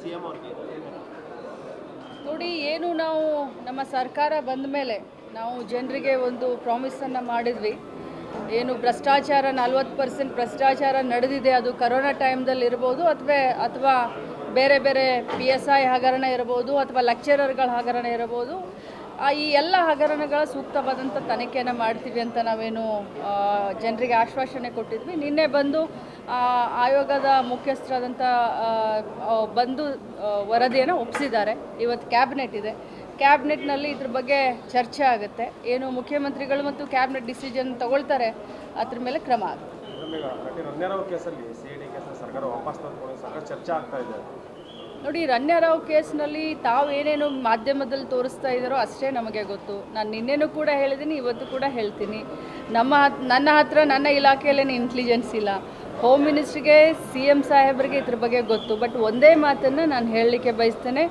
CM ಅವ್ರಿಗೆ? ನೋಡಿ, ಏನು ನಾವು ನಮ್ಮ ಸರ್ಕಾರ ಬಂದ ಮೇಲೆ ನಾವು ಜನರಿಗೆ ಒಂದು ಪ್ರಾಮಿಸನ್ನು ಮಾಡಿದ್ವಿ. ಏನು ಭ್ರಷ್ಟಾಚಾರ 40% ಭ್ರಷ್ಟಾಚಾರ ನಡೆದಿದೆ, ಅದು ಕರೋನಾ ಟೈಮ್ದಲ್ಲಿ ಇರ್ಬೋದು ಅಥವಾ ಬೇರೆ ಬೇರೆ PSI ಹಗರಣ ಇರ್ಬೋದು ಅಥವಾ ಲೆಕ್ಚರರ್ಗಳ ಹಗರಣ ಇರ್ಬೋದು. ಈ ಎಲ್ಲ ಹಗರಣಗಳ ಸೂಕ್ತವಾದಂಥ ತನಿಖೆಯನ್ನು ಮಾಡ್ತೀವಿ ಅಂತ ನಾವೇನು ಜನರಿಗೆ ಆಶ್ವಾಸನೆ ಕೊಟ್ಟಿದ್ವಿ. ನಿನ್ನೆ ಬಂದು ಆಯೋಗದ ಮುಖ್ಯಸ್ಥರಾದಂಥ ಬಂದು ವರದಿಯನ್ನು ಒಪ್ಪಿಸಿದ್ದಾರೆ. ಇವತ್ತು ಕ್ಯಾಬಿನೆಟ್ ಇದೆ, ಕ್ಯಾಬಿನೆಟ್ನಲ್ಲಿ ಇದ್ರ ಬಗ್ಗೆ ಚರ್ಚೆ ಆಗುತ್ತೆ. ಏನು ಮುಖ್ಯಮಂತ್ರಿಗಳು ಮತ್ತು ಕ್ಯಾಬಿನೆಟ್ ಡಿಸಿಷನ್ ತಗೊಳ್ತಾರೆ, ಅದ್ರ ಮೇಲೆ ಕ್ರಮ ಆಗುತ್ತೆ. ನೋಡಿ, ರಣ್ಯರಾವ್ ಕೇಸ್ನಲ್ಲಿ ತಾವು ಏನೇನು ಮಾಧ್ಯಮದಲ್ಲಿ ತೋರಿಸ್ತಾ ಇದ್ದಾರೋ ಅಷ್ಟೇ ನಮಗೆ ಗೊತ್ತು. ನಾನು ನಿನ್ನೆನೂ ಕೂಡ ಹೇಳಿದ್ದೀನಿ, ಇವತ್ತು ಕೂಡ ಹೇಳ್ತೀನಿ. ನನ್ನ ಹತ್ರ ನನ್ನ ಇಲಾಖೆಯಲ್ಲೇನು ಇಂಟೆಲಿಜೆನ್ಸ್ ಇಲ್ಲ. ಹೋಮ್ ಮಿನಿಸ್ಟ್ರಿಗೆ CM ಸಾಹೇಬರಿಗೆ ಇದ್ರ ಬಗ್ಗೆ ಗೊತ್ತು. ಬಟ್ ಒಂದೇ ಮಾತನ್ನು ನಾನು ಹೇಳಲಿಕ್ಕೆ ಬಯಸ್ತೇನೆ,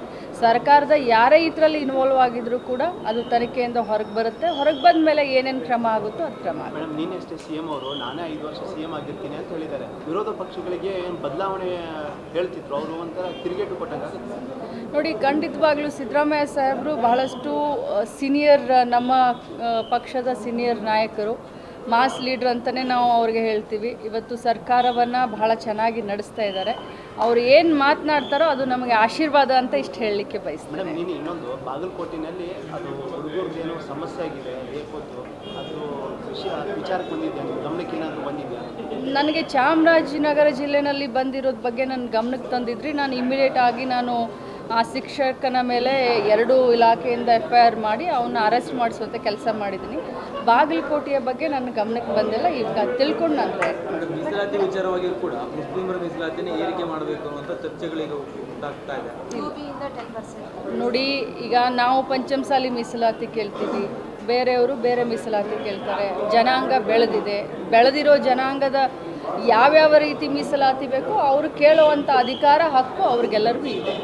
ಸರ್ಕಾರದ ಯಾರೇ ಇದರಲ್ಲಿ ಇನ್ವಾಲ್ವ್ ಆಗಿದ್ರೂ ಕೂಡ ಅದು ತನಿಖೆಯಿಂದ ಹೊರಗೆ ಬರುತ್ತೆ. ಹೊರಗೆ ಬಂದ ಮೇಲೆ ಏನೇನು ಕ್ರಮ ಆಗುತ್ತೋ ಅದು ಕ್ರಮ ಆಗುತ್ತೆ. ಮೇಡಮ್, ನಿನ್ನೆಷ್ಟೇ CM ಅವರು ನಾನೇ 5 ವರ್ಷ CM ಆಗಿರ್ತೀನಿ ಅಂತ ಹೇಳಿದ್ದಾರೆ. ವಿರೋಧ ಪಕ್ಷಗಳಿಗೆ ಬದಲಾವಣೆ ಹೇಳ್ತಿದ್ರು, ಅವರು ಒಂಥರ ತಿರುಗೇಟು ಕೊಟ್ಟಂಗಾಗುತ್ತೆ. ನೋಡಿ, ಖಂಡಿತವಾಗ್ಲೂ ಸಿದ್ದರಾಮಯ್ಯ ಸಾಹೇಬರು ಬಹಳಷ್ಟು ಸೀನಿಯರ್, ನಮ್ಮ ಪಕ್ಷದ ಸೀನಿಯರ್ ನಾಯಕರು, ಮಾಸ್ ಲೀಡ್ರ್ ಅಂತಲೇ ನಾವು ಅವ್ರಿಗೆ ಹೇಳ್ತೀವಿ. ಇವತ್ತು ಸರ್ಕಾರವನ್ನು ಬಹಳ ಚೆನ್ನಾಗಿ ನಡೆಸ್ತಾ ಇದ್ದಾರೆ. ಅವ್ರು ಏನು ಮಾತನಾಡ್ತಾರೋ ಅದು ನಮಗೆ ಆಶೀರ್ವಾದ ಅಂತ ಇಷ್ಟು ಹೇಳಲಿಕ್ಕೆ ಬಯಸ್ತೀನಿ. ಮೇಡಮ್, ನೀನು ಇನ್ನೊಂದು ಬಾಗಲಕೋಟೆಯಲ್ಲಿ ಅದು ಹುಡುಗರದ್ದೇನೋ ಸಮಸ್ಯೆ ಆಗಿದೆ, ಏರ್ಪೋರ್ಟು, ಅದು ವಿಚಾರಕ್ಕೆ ಬಂದಿದೆ, ಗಮನಕ್ಕೆ ಏನಾದರೂ ಬಂದಿದೆಯಾ? ನನಗೆ ಚಾಮರಾಜನಗರ ಜಿಲ್ಲೆಯಲ್ಲಿ ಬಂದಿರೋದ್ರ ಬಗ್ಗೆ ನನ್ನ ಗಮನಕ್ಕೆ ತಂದಿದ್ರಿ. ನಾನು ಇಮಿಡಿಯೇಟ್ ಆಗಿ ಆ ಶಿಕ್ಷಕನ ಮೇಲೆ 2 ಇಲಾಖೆಯಿಂದ FIR ಮಾಡಿ ಅವನ್ನ ಅರೆಸ್ಟ್ ಮಾಡಿಸುವಂಥ ಕೆಲಸ ಮಾಡಿದ್ದೀನಿ. ಬಾಗಲಕೋಟೆಯ ಬಗ್ಗೆ ನನ್ನ ಗಮನಕ್ಕೆ ಬಂದಿಲ್ಲ, ಈಗ ತಿಳ್ಕೊಂಡು ನಾನು ಮೀಸಲಾತಿ ವಿಚಾರವಾಗಿ ಕೂಡ ಮುಸ್ಲಿಮರ ಮೀಸಲಾತಿನ ಏರಿಕೆ ಮಾಡಬೇಕು ಅಂತ ಚರ್ಚೆಗಳಿಗೆ ಉಂಟಾಗ್ತಾ ಇದೆ. ನೋಡಿ, ಈಗ ನಾವು ಪಂಚಮಸಾಲಿ ಮೀಸಲಾತಿ ಕೇಳ್ತೀವಿ, ಬೇರೆಯವರು ಬೇರೆ ಮೀಸಲಾತಿ ಕೇಳ್ತಾರೆ. ಜನಾಂಗ ಬೆಳೆದಿರೋ ಜನಾಂಗದ ಯಾವ್ಯಾವ ರೀತಿ ಮೀಸಲಾತಿ ಬೇಕೋ ಅವರು ಕೇಳುವಂಥ ಅಧಿಕಾರ, ಹಕ್ಕು ಅವ್ರಿಗೆಲ್ಲರಿಗೂ ಇದೆ.